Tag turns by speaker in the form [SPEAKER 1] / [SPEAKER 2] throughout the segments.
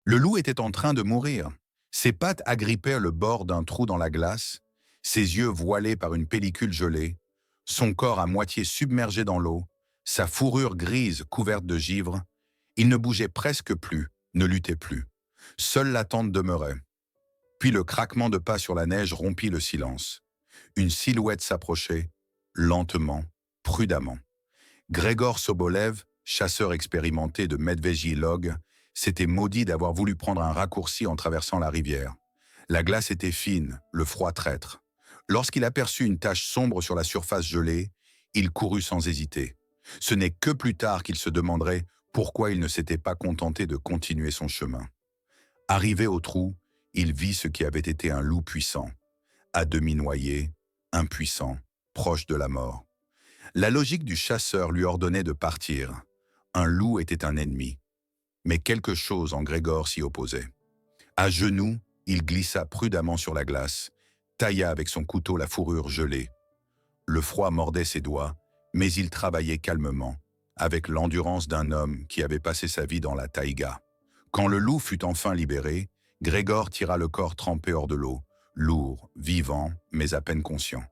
[SPEAKER 1] Le loup était en train de mourir. Ses pattes agrippaient le bord d'un trou dans la glace, ses yeux voilés par une pellicule gelée, son corps à moitié submergé dans l'eau, sa fourrure grise couverte de givre. Il ne bougeait presque plus, ne luttait plus. Seule l'attente demeurait. Puis le craquement de pas sur la neige rompit le silence. Une silhouette s'approchait, lentement, prudemment. Grégor Sobolev, chasseur expérimenté de Medveji Log, s'était maudit d'avoir voulu prendre un raccourci en traversant la rivière. La glace était fine, le froid traître. Lorsqu'il aperçut une tache sombre sur la surface gelée, il courut sans hésiter. Ce n'est que plus tard qu'il se demanderait pourquoi il ne s'était pas contenté de continuer son chemin. Arrivé au trou, il vit ce qui avait été un loup puissant, à demi noyé, impuissant, proche de la mort. La logique du chasseur lui ordonnait de partir. Un loup était un ennemi. Mais quelque chose en Grégor s'y opposait. À genoux, il glissa prudemment sur la glace, tailla avec son couteau la fourrure gelée. Le froid mordait ses doigts, mais il travaillait calmement, avec l'endurance d'un homme qui avait passé sa vie dans la taïga. Quand le loup fut enfin libéré, Grégor tira le corps trempé hors de l'eau, lourd, vivant, mais à peine conscient.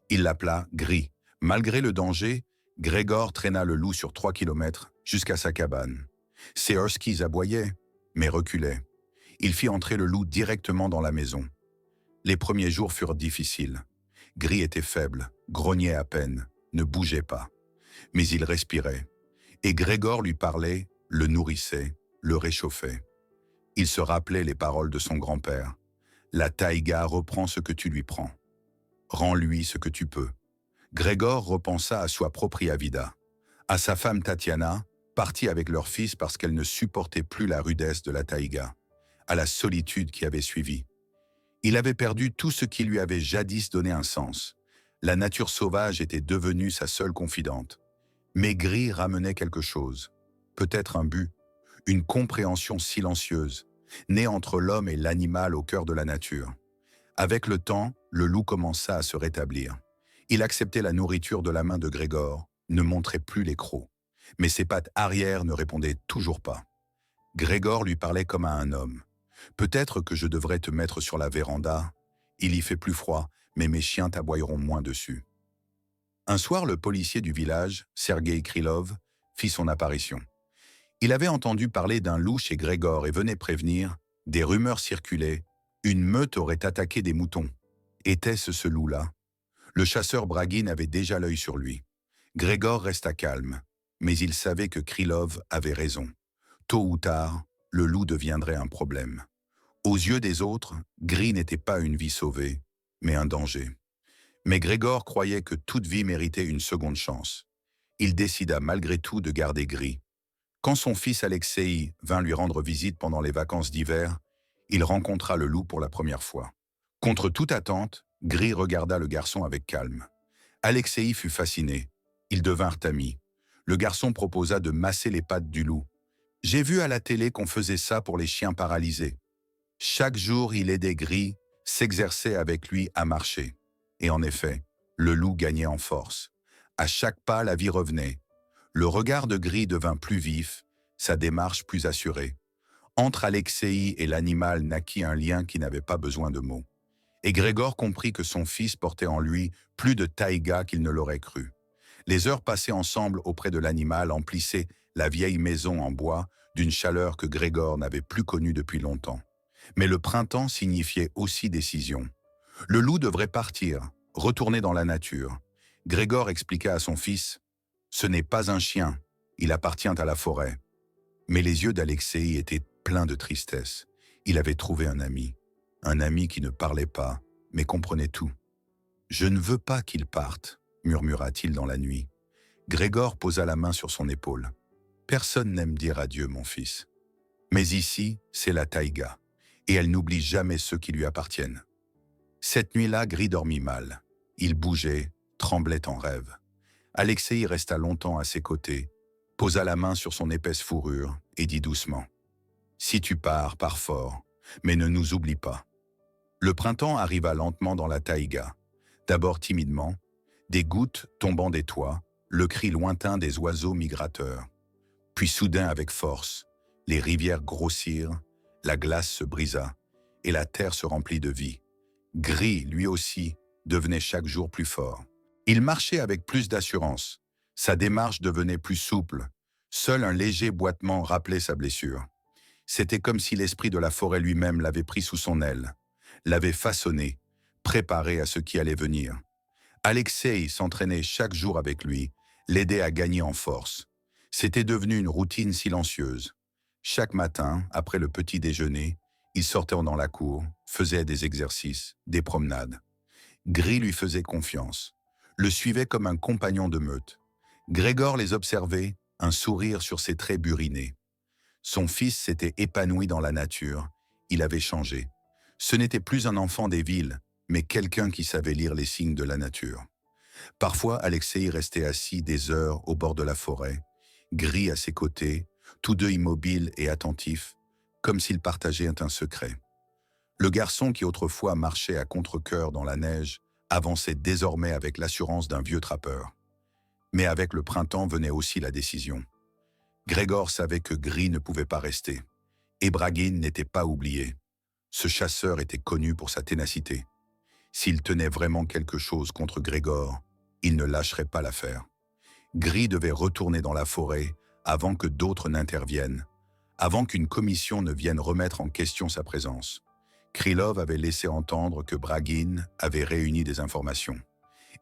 [SPEAKER 1] Il l'appela Gris. Malgré le danger, Grégor traîna le loup sur 3 kilomètres jusqu'à sa cabane. Ses huskies aboyaient, mais reculaient. Il fit entrer le loup directement dans la maison. Les premiers jours furent difficiles. Gris était faible, grognait à peine, ne bougeait pas. Mais il respirait. Et Grégor lui parlait, le nourrissait, le réchauffait. Il se rappelait les paroles de son grand-père. La taïga reprend ce que tu lui prends. Rends-lui ce que tu peux. Grégor repensa à sua propria vida, à sa femme Tatiana, partie avec leur fils parce qu'elle ne supportait plus la rudesse de la taïga, à la solitude qui avait suivi. Il avait perdu tout ce qui lui avait jadis donné un sens. La nature sauvage était devenue sa seule confidente. Mais Gris ramenait quelque chose, peut-être un but, une compréhension silencieuse, née entre l'homme et l'animal au cœur de la nature. Avec le temps, le loup commença à se rétablir. Il acceptait la nourriture de la main de Grégor, ne montrait plus les crocs. Mais ses pattes arrière ne répondaient toujours pas. Grégor lui parlait comme à un homme. « Peut-être que je devrais te mettre sur la véranda. Il y fait plus froid, mais mes chiens t'aboieront moins dessus. » Un soir, le policier du village, Sergueï Krylov, fit son apparition. Il avait entendu parler d'un loup chez Grégor et venait prévenir. Des rumeurs circulaient. Une meute aurait attaqué des moutons. Était-ce ce loup-là? Le chasseur Braguin avait déjà l'œil sur lui. Grégor resta calme, mais il savait que Krylov avait raison. Tôt ou tard, le loup deviendrait un problème. Aux yeux des autres, Gris n'était pas une vie sauvée, mais un danger. Mais Grégor croyait que toute vie méritait une seconde chance. Il décida malgré tout de garder Gris. Quand son fils Alexei vint lui rendre visite pendant les vacances d'hiver, il rencontra le loup pour la première fois. Contre toute attente, Gris regarda le garçon avec calme. Alexei fut fasciné. Ils devinrent amis. Le garçon proposa de masser les pattes du loup. « J'ai vu à la télé qu'on faisait ça pour les chiens paralysés. » Chaque jour, il aidait Gris, s'exerçait avec lui à marcher. Et en effet, le loup gagnait en force. À chaque pas, la vie revenait. Le regard de Gris devint plus vif, sa démarche plus assurée. Entre Alexei et l'animal naquit un lien qui n'avait pas besoin de mots. Et Grégor comprit que son fils portait en lui plus de taïga qu'il ne l'aurait cru. Les heures passées ensemble auprès de l'animal emplissaient la vieille maison en bois d'une chaleur que Grégor n'avait plus connue depuis longtemps. Mais le printemps signifiait aussi décision. Le loup devrait partir, retourner dans la nature. Grégor expliqua à son fils « Ce n'est pas un chien, il appartient à la forêt. » Mais les yeux d'Alexei étaient pleins de tristesse. Il avait trouvé un ami qui ne parlait pas, mais comprenait tout. « Je ne veux pas qu'il parte, » murmura-t-il dans la nuit. Grégor posa la main sur son épaule. « Personne n'aime dire adieu, mon fils. Mais ici, c'est la taïga, et elle n'oublie jamais ceux qui lui appartiennent. » Cette nuit-là, Gris dormit mal. Il bougeait, tremblait en rêve. Alexei resta longtemps à ses côtés, posa la main sur son épaisse fourrure et dit doucement « Si tu pars, pars fort, mais ne nous oublie pas. » Le printemps arriva lentement dans la taïga. D'abord timidement, des gouttes tombant des toits, le cri lointain des oiseaux migrateurs. Puis soudain avec force, les rivières grossirent, la glace se brisa, et la terre se remplit de vie. Gris, lui aussi, devenait chaque jour plus fort. Il marchait avec plus d'assurance. Sa démarche devenait plus souple. Seul un léger boitement rappelait sa blessure. C'était comme si l'esprit de la forêt lui-même l'avait pris sous son aile, l'avait façonné, préparé à ce qui allait venir. Alexei s'entraînait chaque jour avec lui, l'aidait à gagner en force. C'était devenu une routine silencieuse. Chaque matin, après le petit déjeuner, ils sortaient dans la cour, faisaient des exercices, des promenades. Gris lui faisait confiance, le suivait comme un compagnon de meute. Grégor les observait, un sourire sur ses traits burinés. Son fils s'était épanoui dans la nature, il avait changé. Ce n'était plus un enfant des villes, mais quelqu'un qui savait lire les signes de la nature. Parfois, Alexei restait assis des heures au bord de la forêt, Gris à ses côtés, tous deux immobiles et attentifs, comme s'ils partageaient un secret. Le garçon qui autrefois marchait à contre-cœur dans la neige avançait désormais avec l'assurance d'un vieux trappeur. Mais avec le printemps venait aussi la décision. Grégor savait que Gris ne pouvait pas rester. Et Braguin n'était pas oublié. Ce chasseur était connu pour sa ténacité. S'il tenait vraiment quelque chose contre Grégor, il ne lâcherait pas l'affaire. Gris devait retourner dans la forêt avant que d'autres n'interviennent, avant qu'une commission ne vienne remettre en question sa présence. Krylov avait laissé entendre que Braguin avait réuni des informations.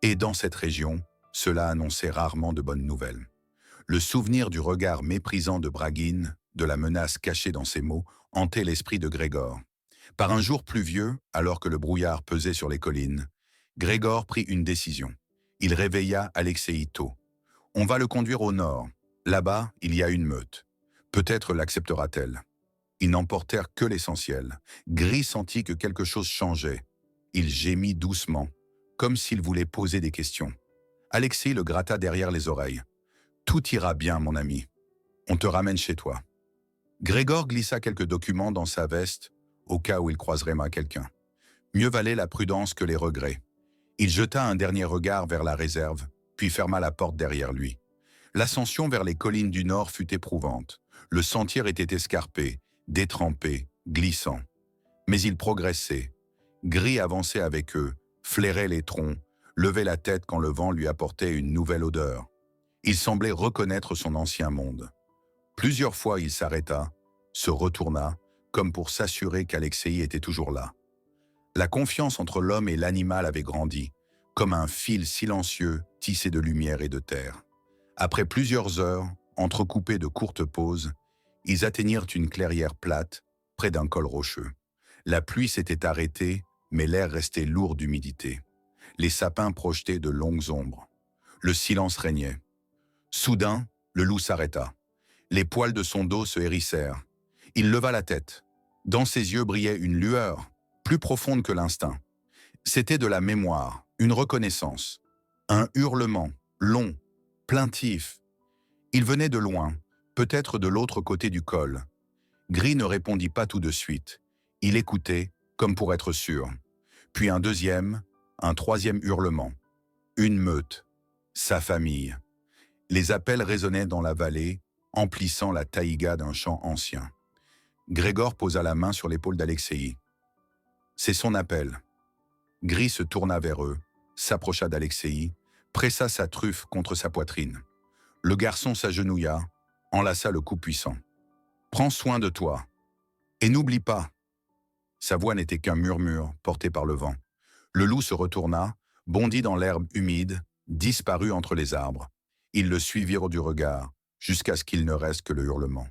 [SPEAKER 1] Et dans cette région, cela annonçait rarement de bonnes nouvelles. Le souvenir du regard méprisant de Braguin, de la menace cachée dans ses mots, hantait l'esprit de Grégor. Par un jour pluvieux, alors que le brouillard pesait sur les collines, Grégor prit une décision. Il réveilla Alexei tôt. « On va le conduire au nord. Là-bas, il y a une meute. Peut-être l'acceptera-t-elle. » Ils n'emportèrent que l'essentiel. Gris sentit que quelque chose changeait. Il gémit doucement, comme s'il voulait poser des questions. Alexei le gratta derrière les oreilles. « Tout ira bien, mon ami. On te ramène chez toi. » Grégor glissa quelques documents dans sa veste, au cas où il croiserait mal quelqu'un. Mieux valait la prudence que les regrets. Il jeta un dernier regard vers la réserve, puis ferma la porte derrière lui. L'ascension vers les collines du nord fut éprouvante. Le sentier était escarpé, détrempé, glissant. Mais ils progressaient. Gris avançait avec eux, flairait les troncs, levait la tête quand le vent lui apportait une nouvelle odeur. Il semblait reconnaître son ancien monde. Plusieurs fois, il s'arrêta, se retourna, comme pour s'assurer qu'Alexei était toujours là. La confiance entre l'homme et l'animal avait grandi, comme un fil silencieux tissé de lumière et de terre. Après plusieurs heures, entrecoupées de courtes pauses, ils atteignirent une clairière plate, près d'un col rocheux. La pluie s'était arrêtée, mais l'air restait lourd d'humidité. Les sapins projetaient de longues ombres. Le silence régnait. Soudain, le loup s'arrêta. Les poils de son dos se hérissèrent. Il leva la tête. Dans ses yeux brillait une lueur, plus profonde que l'instinct. C'était de la mémoire, une reconnaissance. Un hurlement, long, plaintif. Il venait de loin, peut-être de l'autre côté du col. Gris ne répondit pas tout de suite. Il écoutait, comme pour être sûr. Puis un deuxième, un troisième hurlement. Une meute. Sa famille. Les appels résonnaient dans la vallée, emplissant la taïga d'un chant ancien. Grégor posa la main sur l'épaule d'Alexei. C'est son appel. Gris se tourna vers eux, s'approcha d'Alexei, pressa sa truffe contre sa poitrine. Le garçon s'agenouilla, enlaça le cou puissant. « Prends soin de toi. Et n'oublie pas. » Sa voix n'était qu'un murmure porté par le vent. Le loup se retourna, bondit dans l'herbe humide, disparut entre les arbres. Ils le suivirent du regard, jusqu'à ce qu'il ne reste que le hurlement.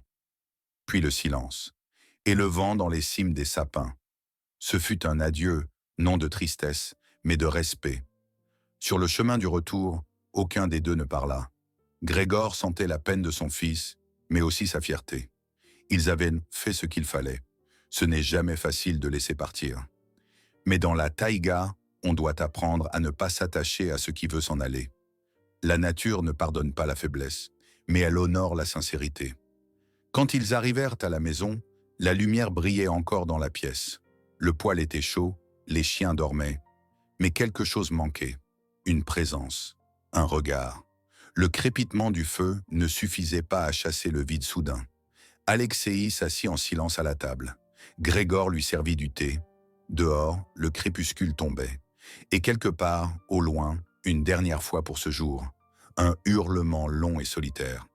[SPEAKER 1] Puis le silence, et le vent dans les cimes des sapins. Ce fut un adieu, non de tristesse, mais de respect. Sur le chemin du retour, aucun des deux ne parla. Grégor sentait la peine de son fils, mais aussi sa fierté. Ils avaient fait ce qu'il fallait. Ce n'est jamais facile de laisser partir. Mais dans la taïga, on doit apprendre à ne pas s'attacher à ce qui veut s'en aller. La nature ne pardonne pas la faiblesse, mais elle honore la sincérité. Quand ils arrivèrent à la maison, la lumière brillait encore dans la pièce. Le poêle était chaud, les chiens dormaient. Mais quelque chose manquait. Une présence, un regard. Le crépitement du feu ne suffisait pas à chasser le vide soudain. Alexei s'assit en silence à la table. Grégor lui servit du thé. Dehors, le crépuscule tombait. Et quelque part, au loin, une dernière fois pour ce jour, un hurlement long et solitaire.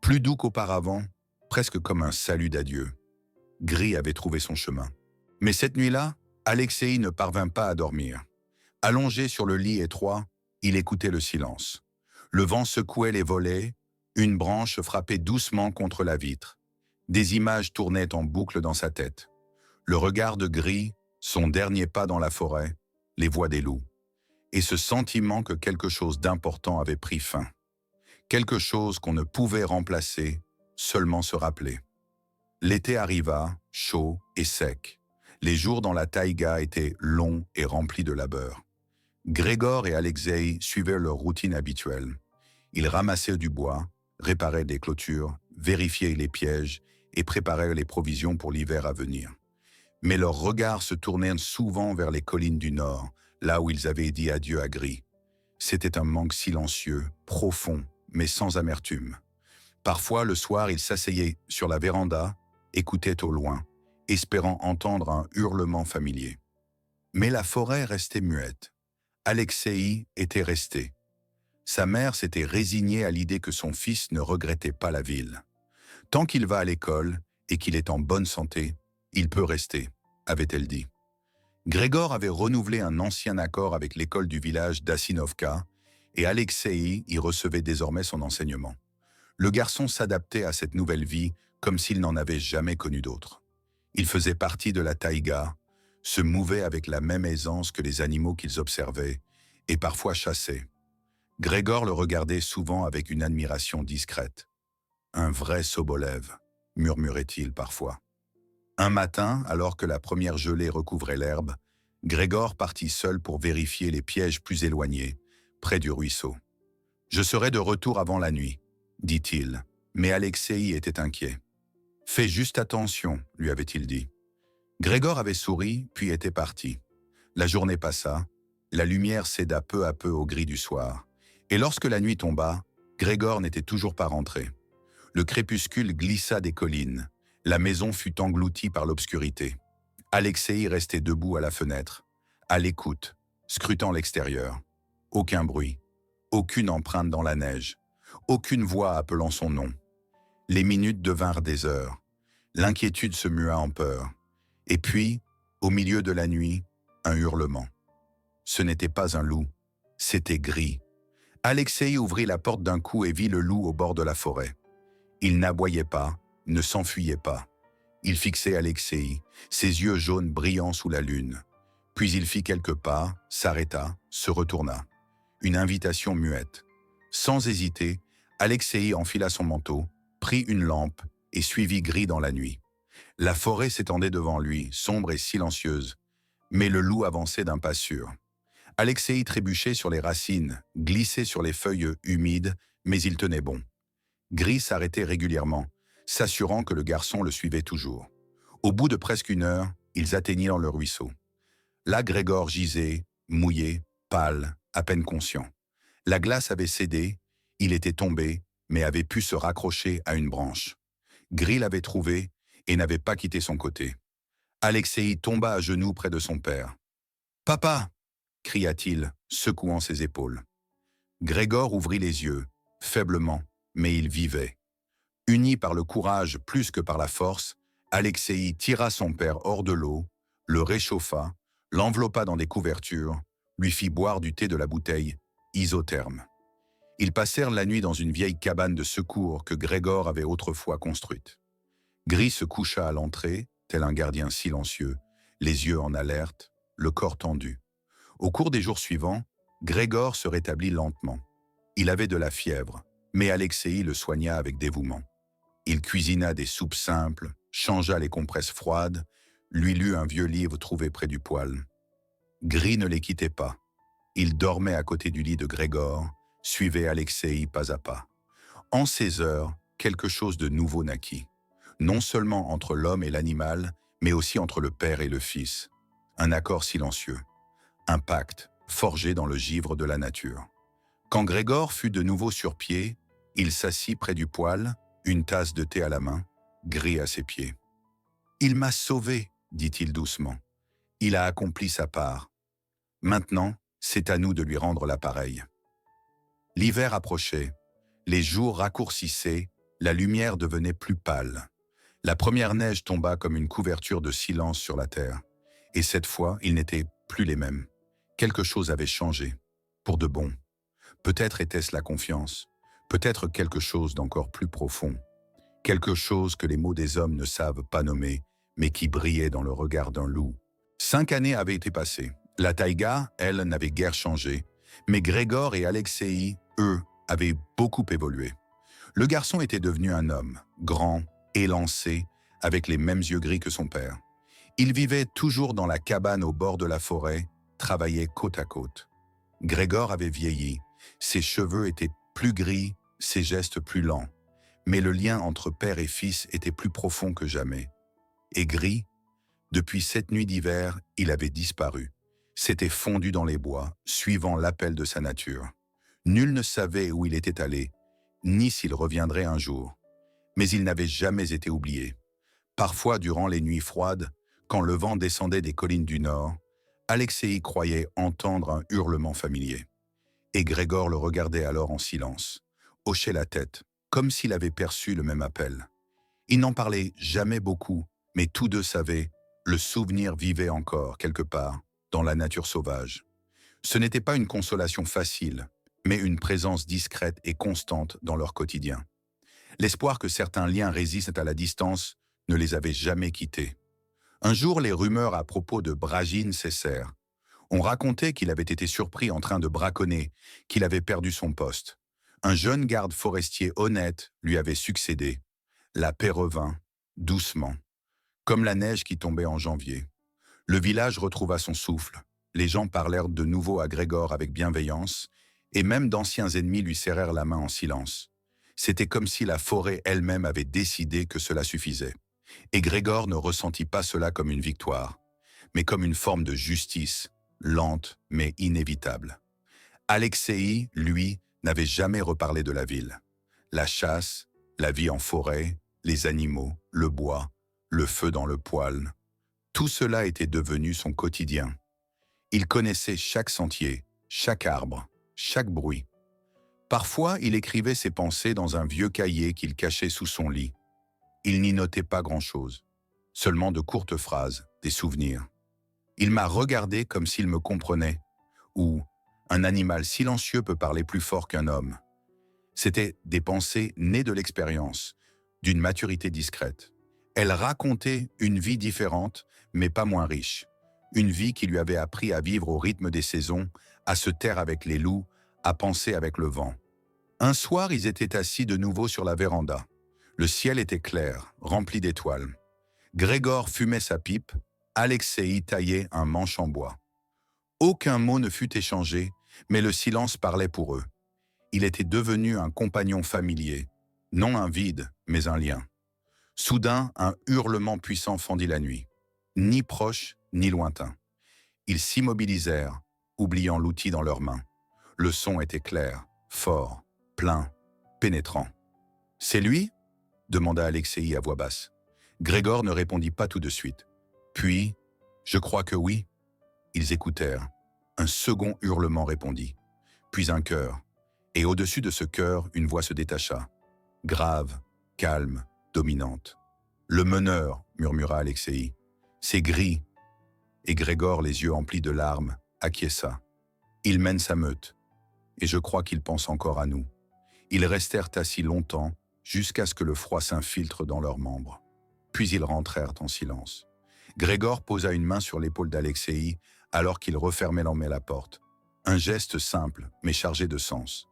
[SPEAKER 1] Plus doux qu'auparavant, presque comme un salut d'adieu. Gris avait trouvé son chemin. Mais cette nuit-là, Alexei ne parvint pas à dormir. Allongé sur le lit étroit, il écoutait le silence. Le vent secouait les volets, une branche frappait doucement contre la vitre. Des images tournaient en boucle dans sa tête. Le regard de Gris, son dernier pas dans la forêt, les voix des loups. Et ce sentiment que quelque chose d'important avait pris fin. Quelque chose qu'on ne pouvait remplacer, seulement se rappeler. L'été arriva, chaud et sec. Les jours dans la taïga étaient longs et remplis de labeur. Grégor et Alexei suivaient leur routine habituelle. Ils ramassaient du bois, réparaient des clôtures, vérifiaient les pièges et préparaient les provisions pour l'hiver à venir. Mais leurs regards se tournaient souvent vers les collines du nord, là où ils avaient dit adieu à Gris. C'était un manque silencieux, profond, mais sans amertume. Parfois, le soir, ils s'asseyaient sur la véranda, écoutaient au loin, espérant entendre un hurlement familier. Mais la forêt restait muette. Alexei était resté. Sa mère s'était résignée à l'idée que son fils ne regrettait pas la ville. Tant qu'il va à l'école et qu'il est en bonne santé, il peut rester, avait-elle dit. Grégor avait renouvelé un ancien accord avec l'école du village d'Asinovka et Alexei y recevait désormais son enseignement. Le garçon s'adaptait à cette nouvelle vie comme s'il n'en avait jamais connu d'autre. Il faisait partie de la taïga, se mouvait avec la même aisance que les animaux qu'ils observaient et parfois chassait. Grégor le regardait souvent avec une admiration discrète. « Un vrai Sobolev », murmurait-il parfois. Un matin, alors que la première gelée recouvrait l'herbe, Grégor partit seul pour vérifier les pièges plus éloignés, près du ruisseau. « Je serai de retour avant la nuit », dit-il, mais Alexei était inquiet. « Fais juste attention », lui avait-il dit. Grégor avait souri, puis était parti. La journée passa, la lumière céda peu à peu au gris du soir, et lorsque la nuit tomba, Grégor n'était toujours pas rentré. Le crépuscule glissa des collines. La maison fut engloutie par l'obscurité. Alexei restait debout à la fenêtre, à l'écoute, scrutant l'extérieur. Aucun bruit, aucune empreinte dans la neige, aucune voix appelant son nom. Les minutes devinrent des heures. L'inquiétude se mua en peur. Et puis, au milieu de la nuit, un hurlement. Ce n'était pas un loup, c'était Gris. Alexei ouvrit la porte d'un coup et vit le loup au bord de la forêt. Il n'aboyait pas, ne s'enfuyait pas. Il fixait Alexei, ses yeux jaunes brillants sous la lune. Puis il fit quelques pas, s'arrêta, se retourna. Une invitation muette. Sans hésiter, Alexei enfila son manteau, prit une lampe et suivit Gris dans la nuit. La forêt s'étendait devant lui, sombre et silencieuse, mais le loup avançait d'un pas sûr. Alexei trébuchait sur les racines, glissait sur les feuilles humides, mais il tenait bon. Gris s'arrêtait régulièrement, s'assurant que le garçon le suivait toujours. Au bout de presque une heure, ils atteignirent le ruisseau. Là, Grégor gisait, mouillé, pâle, à peine conscient. La glace avait cédé, il était tombé, mais avait pu se raccrocher à une branche. Gris l'avait trouvé et n'avait pas quitté son côté. Alexei tomba à genoux près de son père. « Papa !» cria-t-il, secouant ses épaules. Grégor ouvrit les yeux, faiblement, mais il vivait. Uni par le courage plus que par la force, Alexei tira son père hors de l'eau, le réchauffa, l'enveloppa dans des couvertures, lui fit boire du thé de la bouteille, isotherme. Ils passèrent la nuit dans une vieille cabane de secours que Grégor avait autrefois construite. Gris se coucha à l'entrée, tel un gardien silencieux, les yeux en alerte, le corps tendu. Au cours des jours suivants, Grégor se rétablit lentement. Il avait de la fièvre, mais Alexei le soigna avec dévouement. Il cuisina des soupes simples, changea les compresses froides, lui lut un vieux livre trouvé près du poêle. Gris ne les quittait pas. Il dormait à côté du lit de Grégor, suivait Alexei pas à pas. En ces heures, quelque chose de nouveau naquit. Non seulement entre l'homme et l'animal, mais aussi entre le père et le fils. Un accord silencieux. Un pacte, forgé dans le givre de la nature. Quand Grégor fut de nouveau sur pied, il s'assit près du poêle, une tasse de thé à la main, Gris à ses pieds. Il m'a sauvé, dit-il doucement. Il a accompli sa part. Maintenant, c'est à nous de lui rendre l'appareil. L'hiver approchait, les jours raccourcissaient, la lumière devenait plus pâle. La première neige tomba comme une couverture de silence sur la terre. Et cette fois, ils n'étaient plus les mêmes. Quelque chose avait changé, pour de bon. Peut-être était-ce la confiance, peut-être quelque chose d'encore plus profond. Quelque chose que les mots des hommes ne savent pas nommer, mais qui brillait dans le regard d'un loup. 5 années avaient été passées. La taïga, elle, n'avait guère changé, mais Grégor et Alexei, eux, avaient beaucoup évolué. Le garçon était devenu un homme, grand, élancé, avec les mêmes yeux gris que son père. Il vivait toujours dans la cabane au bord de la forêt, travaillait côte à côte. Grégor avait vieilli, ses cheveux étaient plus gris, ses gestes plus lents. Mais le lien entre père et fils était plus profond que jamais. Et gris, depuis cette nuit d'hiver, il avait disparu. S'était fondu dans les bois, suivant l'appel de sa nature. Nul ne savait où il était allé, ni s'il reviendrait un jour. Mais il n'avait jamais été oublié. Parfois, durant les nuits froides, quand le vent descendait des collines du nord, Alexei croyait entendre un hurlement familier. Et Grégor le regardait alors en silence, hochait la tête, comme s'il avait perçu le même appel. Ils n'en parlaient jamais beaucoup, mais tous deux savaient, le souvenir vivait encore quelque part, dans la nature sauvage. Ce n'était pas une consolation facile, mais une présence discrète et constante dans leur quotidien. L'espoir que certains liens résistent à la distance ne les avait jamais quittés. Un jour, les rumeurs à propos de Brajin cessèrent. On racontait qu'il avait été surpris en train de braconner, qu'il avait perdu son poste. Un jeune garde forestier honnête lui avait succédé. La paix revint, doucement, comme la neige qui tombait en janvier. Le village retrouva son souffle. Les gens parlèrent de nouveau à Grégor avec bienveillance, et même d'anciens ennemis lui serrèrent la main en silence. C'était comme si la forêt elle-même avait décidé que cela suffisait. Et Grégor ne ressentit pas cela comme une victoire, mais comme une forme de justice, lente mais inévitable. Alexei, lui, n'avait jamais reparlé de la ville. La chasse, la vie en forêt, les animaux, le bois, le feu dans le poêle, tout cela était devenu son quotidien. Il connaissait chaque sentier, chaque arbre, chaque bruit. Parfois, il écrivait ses pensées dans un vieux cahier qu'il cachait sous son lit. Il n'y notait pas grand-chose, seulement de courtes phrases, des souvenirs. Il m'a regardé comme s'il me comprenait, ou un animal silencieux peut parler plus fort qu'un homme. C'étaient des pensées nées de l'expérience, d'une maturité discrète. Elles racontaient une vie différente, mais pas moins riche. Une vie qui lui avait appris à vivre au rythme des saisons, à se taire avec les loups, à penser avec le vent. Un soir, ils étaient assis de nouveau sur la véranda. Le ciel était clair, rempli d'étoiles. Grégor fumait sa pipe, Alexei taillait un manche en bois. Aucun mot ne fut échangé, mais le silence parlait pour eux. Il était devenu un compagnon familier, non un vide, mais un lien. Soudain, un hurlement puissant fendit la nuit, ni proche, ni lointain. Ils s'immobilisèrent, oubliant l'outil dans leurs mains. Le son était clair, fort, plein, pénétrant. « C'est lui ?» demanda Alexei à voix basse. Grégor ne répondit pas tout de suite. Puis, « Je crois que oui. » Ils écoutèrent. Un second hurlement répondit. Puis un chœur. Et au-dessus de ce chœur, une voix se détacha. Grave, calme, dominante. « Le meneur » murmura Alexei. « C'est gris. » Et Grégor, les yeux emplis de larmes, acquiesça. « Il mène sa meute. Et je crois qu'il pense encore à nous. » Ils restèrent assis longtemps, jusqu'à ce que le froid s'infiltre dans leurs membres. Puis ils rentrèrent en silence. Grégor posa une main sur l'épaule d'Alexei, alors qu'il refermait la porte. Un geste simple, mais chargé de sens.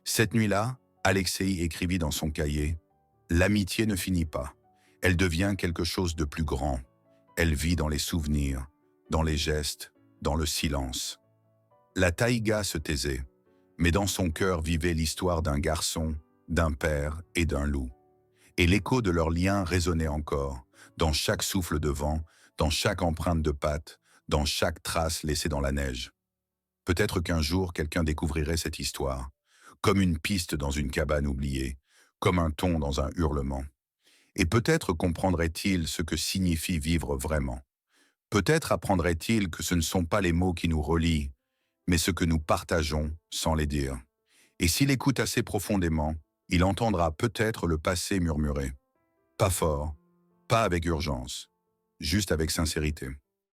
[SPEAKER 1] Cette nuit-là, Alexei écrivit dans son cahier « L'amitié ne finit pas. Elle devient quelque chose de plus grand. Elle vit dans les souvenirs, dans les gestes, dans le silence. » La taïga se taisait, mais dans son cœur vivait l'histoire d'un garçon, d'un père et d'un loup. Et l'écho de leur lien résonnait encore, dans chaque souffle de vent, dans chaque empreinte de pattes, dans chaque trace laissée dans la neige. Peut-être qu'un jour quelqu'un découvrirait cette histoire, comme une piste dans une cabane oubliée, comme un ton dans un hurlement. Et peut-être comprendrait-il ce que signifie vivre vraiment. Peut-être apprendrait-il que ce ne sont pas les mots qui nous relient, mais ce que nous partageons sans les dire. Et s'il écoute assez profondément, il entendra peut-être le passé murmurer. Pas fort, pas avec urgence, juste avec sincérité.